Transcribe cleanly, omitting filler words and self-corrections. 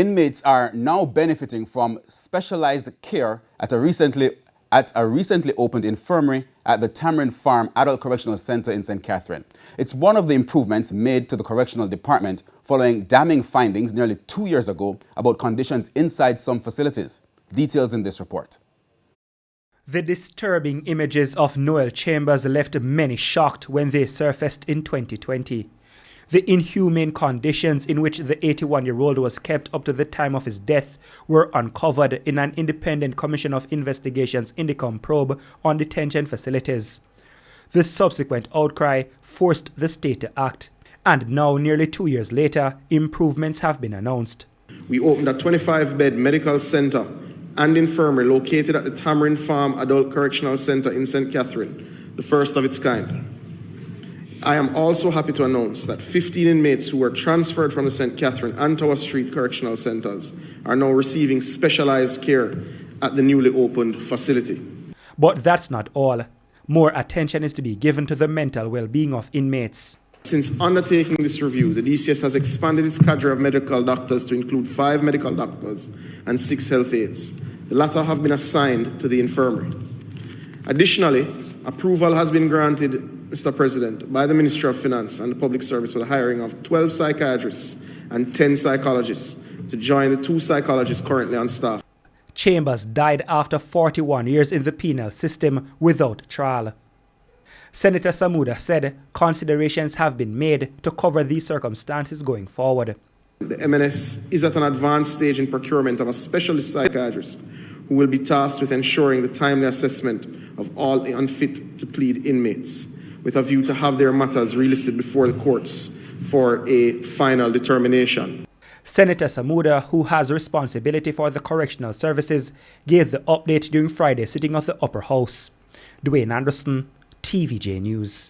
Inmates are now benefiting from specialized care at a recently opened infirmary at the Tamarind Farm Adult Correctional Center in St. Catherine. It's one of the improvements made to the Correctional Department following damning findings nearly 2 years ago about conditions inside some facilities. Details in this report. The disturbing images of Noel Chambers left many shocked when they surfaced in 2020. The inhumane conditions in which the 81-year-old was kept up to the time of his death were uncovered in an independent Commission of Investigations Indicom probe on detention facilities. The subsequent outcry forced the state to act, and now, nearly 2 years later, improvements have been announced. We opened a 25-bed medical center and infirmary located at the Tamarind Farm Adult Correctional Center in St. Catherine, the first of its kind. I am also happy to announce that 15 inmates who were transferred from the St. Catherine and Tower Street Correctional Centers are now receiving specialized care at the newly opened facility. But that's not all. More attention is to be given to the mental well-being of inmates. Since undertaking this review, the DCS has expanded its cadre of medical doctors to include 5 medical doctors and 6 health aides. The latter have been assigned to the infirmary. Additionally, approval has been granted, Mr. President, by the Ministry of Finance and the Public Service for the hiring of 12 psychiatrists and 10 psychologists to join the 2 psychologists currently on staff. Chambers died after 41 years in the penal system without trial. Senator Samuda said considerations have been made to cover these circumstances going forward. The MNS is at an advanced stage in procurement of a specialist psychiatrist who will be tasked with ensuring the timely assessment of all unfit to plead inmates, with a view to have their matters relisted before the courts for a final determination. Senator Samuda, who has responsibility for the correctional services, gave the update during Friday's sitting of the Upper House. Dwayne Anderson, TVJ News.